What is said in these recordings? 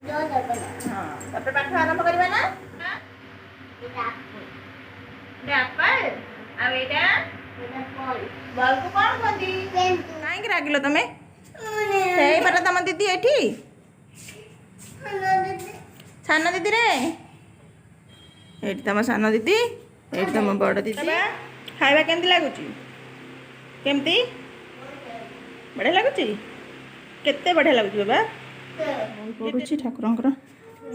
हाँ तापर पाठ आरंभ करबा ना बॉल को कौन कहती काहे रागिलो तमे सेई परा तम दीदी एठी सान दीदी रे एठी तम सान दीदी एठी तम बड़ दीदी खाइबा केमती लागुची केमती बढ़िया लगुची केते बढ़िया लगुची बाबा पढ़ुची ठाकुरंकर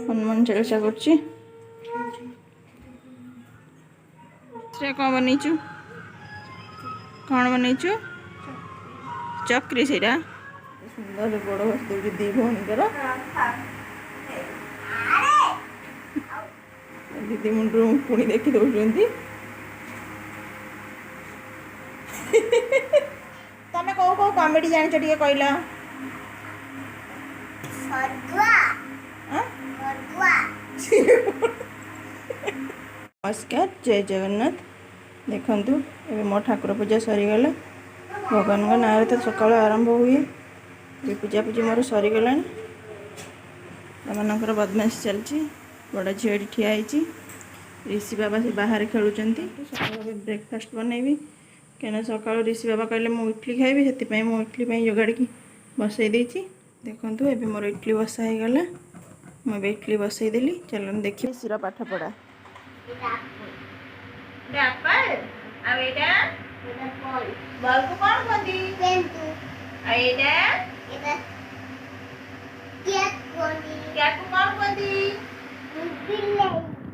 हनुमान चालीसा करची से कौन बनईचु कौन बनईचु चक्री से सुंदर बड़ बस दे दी भौणीकर दीदी मुंडू पुणी देखी दौरान तमें कौ कौ कॉमेडी जान टे कहल नमस्कार जय जगन्नाथ देखु ए मो ठाकुर पूजा सरीगला भगवान ना तो सका आरंभ हुए पूजा पूजी मोर सरीगला मनकर बदमाश चलती बड़ झील ठिया ऋषि बाबा से बाहर खेलुंट सकाल ब्रेकफास्ट बनैबी कहीं सका ऋषि बाबा कहले मु इडली खाइबी से मु इडली जोगाड़ी बसई देती देखु ए मोर इडली बसा हो गला मुझे इडली बसई देली चलो देखिए ऋषिर पाठ पढ़ा बॉल को कौन कहती क्या को कौन कहती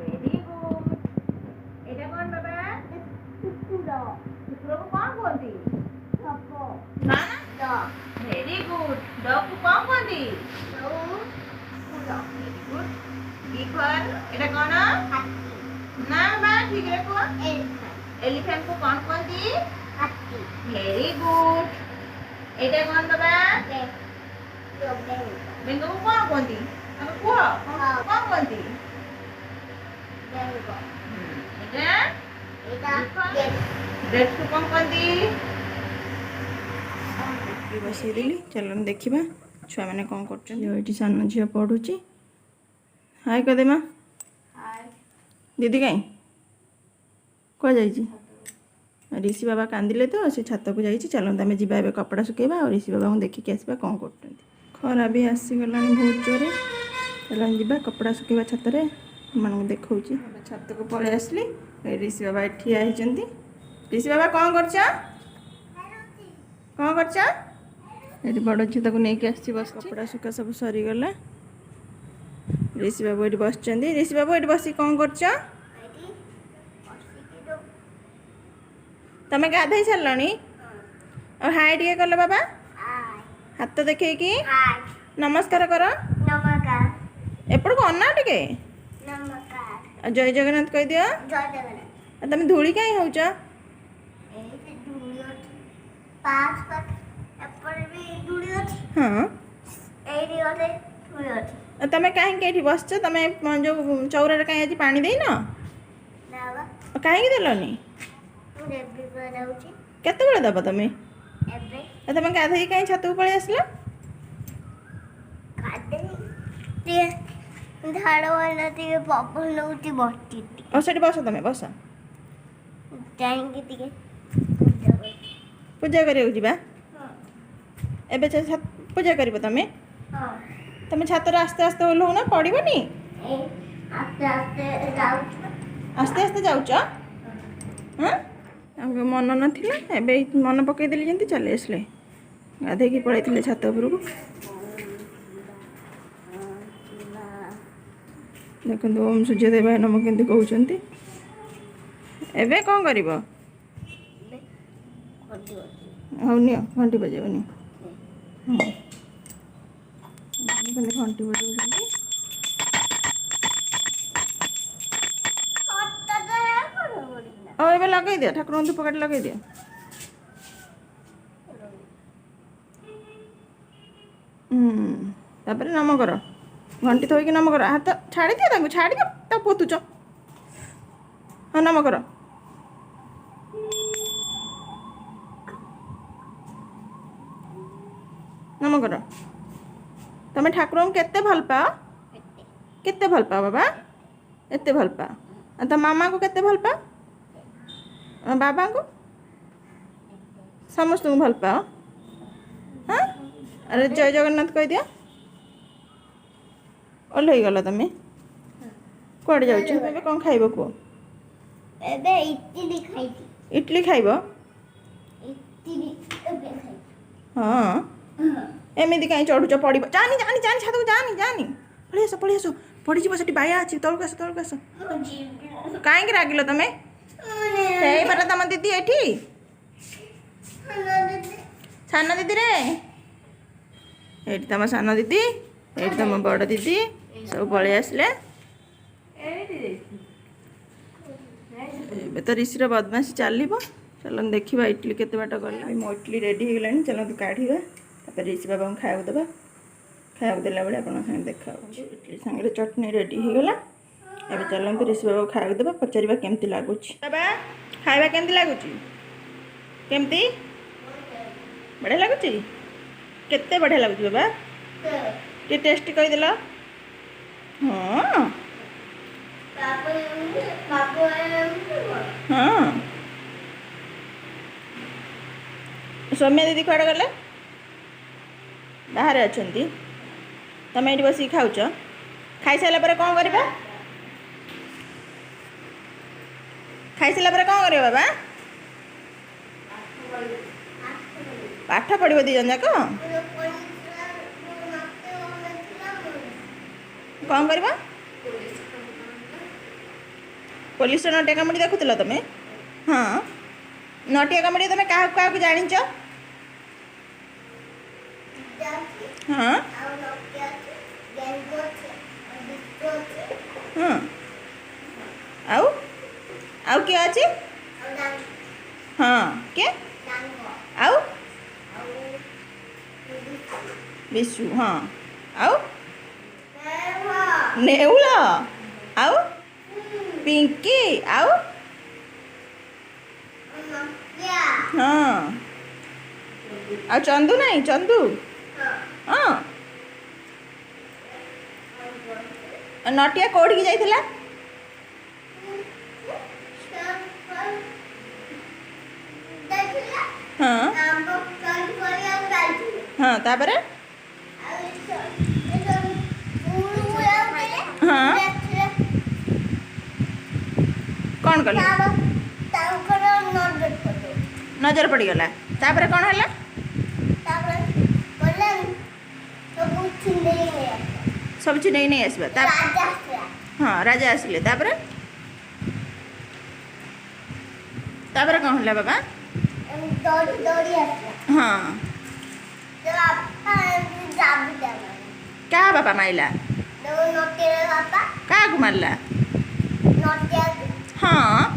वेरी गुड एटा कौन बाबा कुकुर को कौन कहती ना ना वेरी गुड डॉग को कौन कहती वेरी गुड इखर एटा कौन ना बाबा ठीक है को एलिफेंट को कौन कहती वेरी गुड एटा कौन बाबा बेंगो को कौन कहती हम को कौन कहती रेड को कौन कहती बसई देली चलो देखा छुआ मैंने कौन कर सान झील पढ़ुची हाय कदे माँ दीदी कहीं कह जा ऋषि बाबा कांदिले तो से छत को जाइए चलो आम जा कपड़ा सुखेबा और ऋषि बाबा को देखिक आसवा कौन कर खरा भी आसीगला बहुत जोरे चलो जा कपड़ा सुखेबा छत मान देखा छत को पलि आसली ऋषि बाबा ठिया होती ऋषि बाबा कौन कर बड़ झील को लेकिन आस बस कपड़ा सुखा सब सरीगला ऋषि बाबू ये बस ऋषि बाबू ये बस कौन कर तमें गाधई सारे और हाय टे कल बाबा हाथ देखे कि नमस्कार कर एपट को अना टे जय जगन्नाथ कह दियो तुम धूली कहीं हो हाँ तमें कहीं बस तुम जो चौरा कहीं आज पानी देन कहीं देलनी केते बेले दब तुम तुम गाधई कहीं छत को पलि आसला बस तुम बस पूजा कर पूजा कर तुम छातर आस्ते आस्ते ओह्लौ ना पड़ोनी आस्ते आस्ते जाऊच हाँ मन नाला मन पकईदेली जमी चली आसले गाधे पलैते छात उपरको देखो ओम सूर्यदेवाय नम केमती कहते एबे कौन कर घंटी बजेबनी घंटी बजाऊँ और ए लगे दिया ठाकुर धूप काट लगे दिया तापर नम कर घंटी थोक नम कर हाथ छाड़ी दिया छाड़ी दिया पोतुच हाँ नम कर नम कर तमें ठाकुर केते भल पाओ केते भल पा बाबा एते भल पा तो मामा को केते भल पा बाबा को समस्त को भल पा हाँ अरे जय जगन्नाथ कह दिया ओल्है गल तुम कुआड़े जाऊँ एबे कौन खाइब कुह एबे इडली खाइती इडली खाइब इडली एबे खाइती हाँ एमती कहीं चढ़ुच पड़ जानी जानी जानी छात को जानी जानी पलि आस पड़ी जी बाया अच्छी तौक आस कहीं रागिल तुम पर तुम दीदी ये सान दीदी रे ये तुम सान दीदी ये तुम बड़ दीदी सब पलि आसले ए तो ऋषिर बदमाशी चलो चलो देखा इडली केते बाट गला मो इडली रेडी हो गलानी चलो काढ़ा तापर ऋषि बाबा को खाया देवा खाया देला बेले आपन संगे देखा इडली संगे चटनी रेडी हो गला एबे चलते ऋषि बाबा को खाया देवा पचारिबा केमती लागुच बाबा खाइबा केमती लागुच केमती बढ़िया लागुच केते बढ़िया लागुच बाबा टे टेस्ट कहि देला हां हाँ सौम्या दीदी कुआड़े गले बाहर अच्छा तुम ये बस खाऊच खाई सारा पर कौन कर खाई सारा पर कौन कर बाबा पाठ पढ़ दी जन जाक कौन कर पुलिस नटिया कमेडी देखुल तुम हाँ नटिया कमेडी तुम क्या क्या जान हाँ हाँ आउ किए अच्छी हाँ किए आउ विशु हाँ आउ नेउल आउ पिंकी आउ हाँ आ चंदू नहीं चंदू हाँ नटिया कौड़ की जाइथिला हाँ हाँ तापर हाँ कौन कल नजर पड़गला तापर कौन है सब छिड़े नहीं आसवा हाँ राजा आसिले तापर कौन है बाबा हाँ क्या बाबा माइला क्या मारला हाँ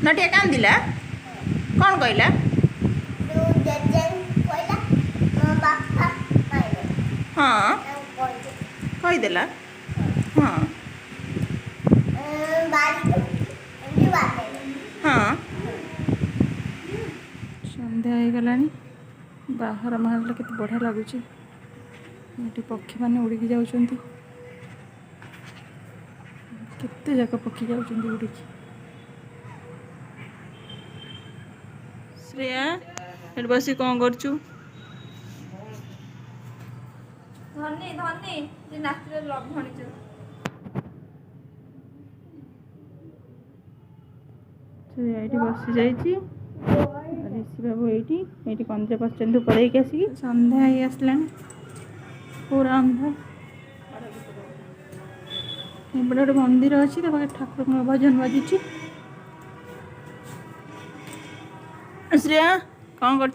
नटिया कांदिला कौन कहला हाँ कहीदेला हाँ हाँ सन्ध्या हो गला बाहर माहल के बढ़िया लगुच ये पक्षी मैंने उड़िकी जाऊँच केते जाक पक्षी जाऊँच उड़िकी श्रेया ये बस कौन करचु धनी धनी जे नाचरे लभणी छ ये बसी जाइए ऋषि बाबू ये कंदे पश्चिम धूप देकी आसिक सन्ध्या हो आसला पूरा अंधार एपटे गोटे मंदिर अच्छी तो ठाकुर भजन बाजुची श्रेया कौन कर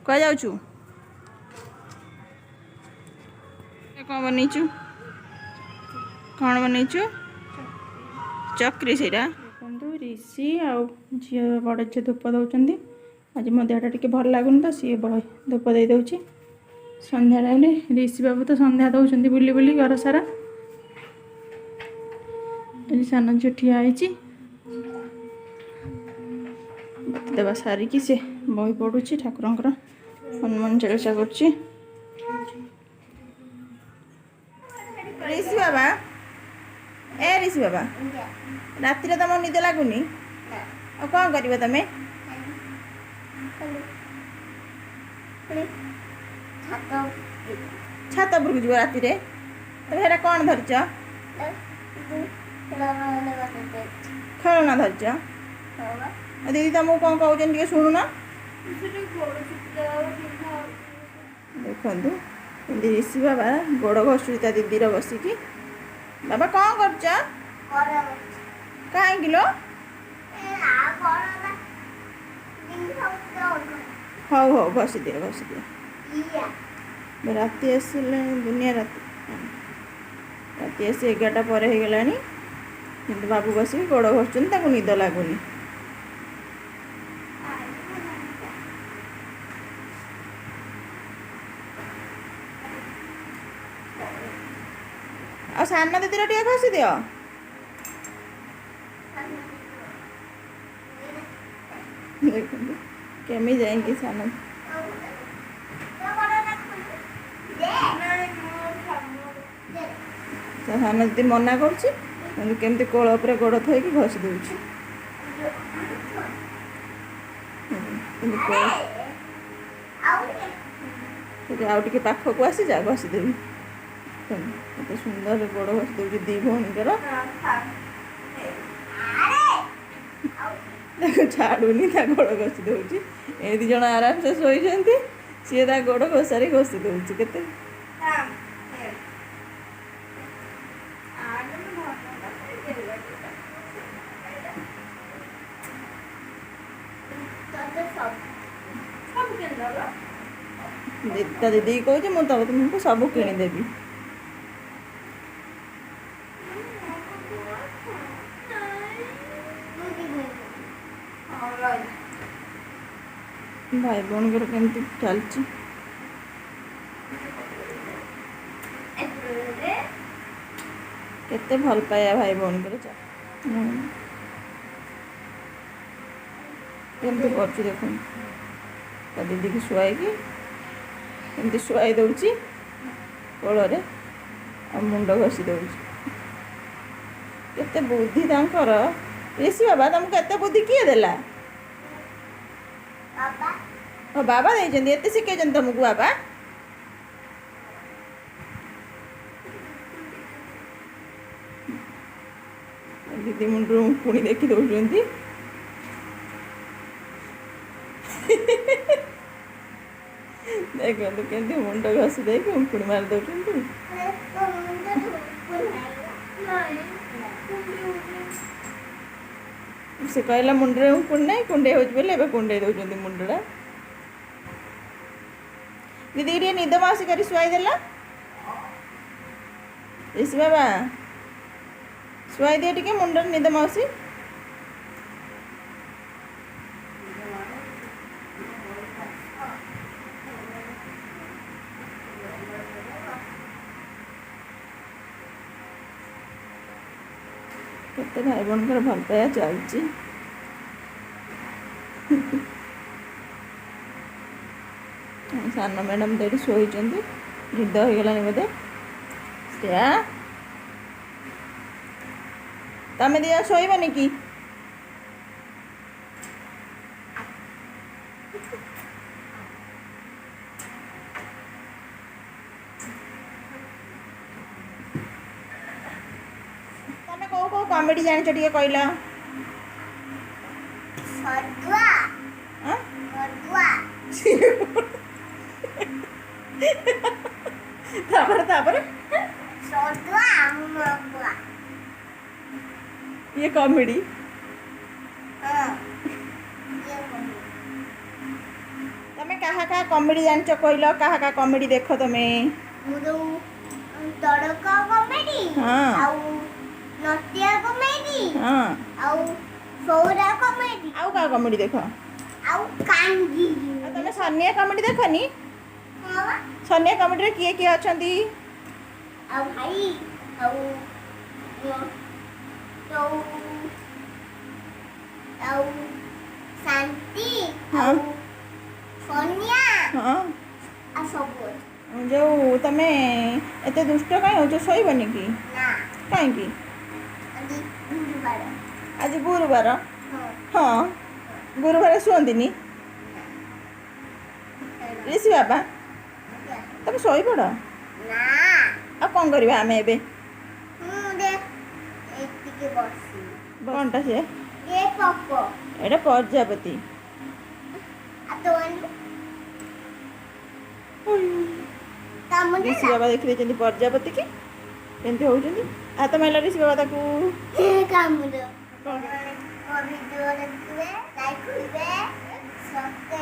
कह जाऊँ कौन बनईचु कौन बनईचु चक्री से देखो ऋषि आ झी बड़ झी धूप दौरान आज मो देहटा टी भल लगुन तो सी धूप दे दूँ सन्ध्या टाइम ऋषि बाबू तो सन्ध्या दौरान बुली बुली घर सारा सान झील ठिया देवा सारिकी से बही पढ़ुची ठाकुर हनुमान चालीसा कर ऋषि बाबा ए ऋषि बाबा रातिरे तुम निद लगुनि और कौन कर तुम छात उपरକୁ ଯିବ ରାତିରେ ତମେ ହେଟା କ'ଣ ଧରିଛ ଖେଳନା ଧରିଛ ଦିଦି ତମକୁ କ'ଣ କହୁଛନ୍ତି ଟିକେ ଶୁଣୁନ ଦେଖନ୍ତୁ ଏମିତି ଋଷି ବାବା ଗୋଡ଼ ଘଷୁଛି ତା ଦିଦିର ବସିକି ବାବା କ'ଣ କରୁଛ କାହିଁକି ଲୋ ହଉ ହଉ ଘଷିଦିଅ ରାତି ଆସିଲେ ଦୁନିଆ ରାତି ଆସି 11ଟା ପରେ ହେଇଗଲାଣି କିନ୍ତୁ ବାବୁ ବସିକି ଗୋଡ଼ ଘଷୁଛନ୍ତି ତାକୁ ନିଦ ଲାଗୁନି ଆଉ ସାନ ଦିଦିର ଟିକେ ଘଷି ଦିଅ ଦେଖନ୍ତୁ କେମିତି ଯାଇକି ସାନ ସାନ ଦିଦି ମନା କରୁଛି କିନ୍ତୁ କେମିତି କୋଳ ଉପରେ ଗୋଡ଼ ଥୋଇକି ଘଷି ଦେଉଛି ଆଉ ଟିକେ ପାଖକୁ ଆସିଯା ଘଷିଦେବି ଏତେ ସୁନ୍ଦର ଗୋଡ଼ ଘଷି ଦେଉଛି ଦି ଭଉଣୀଙ୍କର ତାକୁ ଛାଡ଼ୁନି ତା ଗୋଡ଼ ଘଷି ଦେଉଛି ଏ ଦି ଜଣ ଆରାମସେ ଶୋଇଛନ୍ତି ସିଏ ତା ଗୋଡ଼ ଘଷାରି ଘଷି ଦେଉଛି କେତେ ତା ଦିଦି କହୁଛି ମୁଁ ତୁମକୁ ସବୁ କିଣିଦେବି ଭାଇ ଭଉଣୀଙ୍କର କେମିତି ଚାଲିଛି କେତେ ଭଲ ପାଇବା ଭାଇ ଭଉଣୀଙ୍କର କେମିତି କରୁଛି ଦେଖନ୍ତୁ ତା ଦିଦିକି ଶୁଆଇକି ଏମିତି ଶୁଆଇ ଦେଉଛି କୋଳରେ ଆଉ ମୁଣ୍ଡ ଘଷି ଦେଉଛି କେତେ ବୁଦ୍ଧି ତାଙ୍କର ଋଷି ବାବା ତମକୁ ଏତେ ବୁଦ୍ଧି କିଏ ଦେଲା ବାବା ଦେଇଛନ୍ତି ଏତେ ଶିଖେଇଛନ୍ତି ତମକୁ ବାବା ଦିଦି ମୁଣ୍ଡରୁ ପୁଣି ଦେଖି ଦେଉଛନ୍ତି ଦେଖନ୍ତୁ କେମିତି ମୁଣ୍ଡ ଘଷି ଦେଇକି ଉଙ୍କୁଣି ମାରି ଦେଉଛନ୍ତି ସେ କହିଲା ମୁଣ୍ଡରେ ଉଙ୍କୁଣି ନାହିଁ କୁଣ୍ଡେଇ ହେଉଛି ବୋଲି ଏବେ କୁଣ୍ଡେଇ ଦେଉଛନ୍ତି ମୁଣ୍ଡଟା ଦିଦି ଟିକେ ନିଦ ମାଉସୀ କରି ଶୁଆଇଦେଲା ଋଷି ବାବା ଶୁଆଇ ଦିଅ ଟିକେ ମୁଣ୍ଡରେ ନିଦ ମାଉସୀ କେତେ ଭାଇ ଭଉଣୀଙ୍କର ଭଲ ପାଇବା ଚାଲିଛି ସାନ ମ୍ୟାଡ଼ାମ୍ ତ ଏଠି ଶୋଇଛନ୍ତି ନିଦ ହେଇଗଲାଣି ବୋଧେ ଶ୍ରେୟା ତମେ ଦି ଜଣ ଶୋଇବନି କି ତମେ କୋଉ କୋଉ କମେଡି ଜାଣିଛ ଟିକେ କହିଲ ତାପରେ ये कॉमेडी तमें कहा कॉमेडी जान कहल कहा कॉमेडी देख तमें तड़का कॉमेडी हाँ नटिया कॉमेडी हाँ सौरा कॉमेडी का कॉमेडी देख कांगी तमें सनिया कॉमेडी देखनी सनिया कॉमेडी किए किए अच्छा भाई शांति हाँ सोनिया हाँ सब ଯେଉଁ ତମେ ଏତେ ଦୁଷ୍ଟ କାହିଁ ହେଉଛ ଶୋଇବନି କି ନା କାହିଁକି ଆଜି ଗୁରୁବାର ଆଜି ଗୁରୁବାର ହଁ ହଁ ଗୁରୁବାର ଶୁଅନ୍ତିନି ରିଷି ବାବା ତମେ ଶୋଇପଡ଼ ନା ଆଉ କ'ଣ କରିବା ଆମେ ଏବେ ମୁଁ ଏତିକି ବସି କ'ଣଟା ସେ ଏ ପପ ଏଇଟା ପ୍ରଜାପତି ଆଉ ତୋ କାମ ରିଷି ବାବା ଦେଖିଦେଇଛନ୍ତି ପ୍ରଜାପତି କି କେମିତି ହେଉଛନ୍ତି ହାତ ମାରିଲା ରିଷି ବାବା ତାକୁ କାମ ମୋ ଭିଡ଼ିଓ ଦେଖିବେ ଲାଇକ୍ କରିବେ ସବସ୍କ୍ରାଇବ୍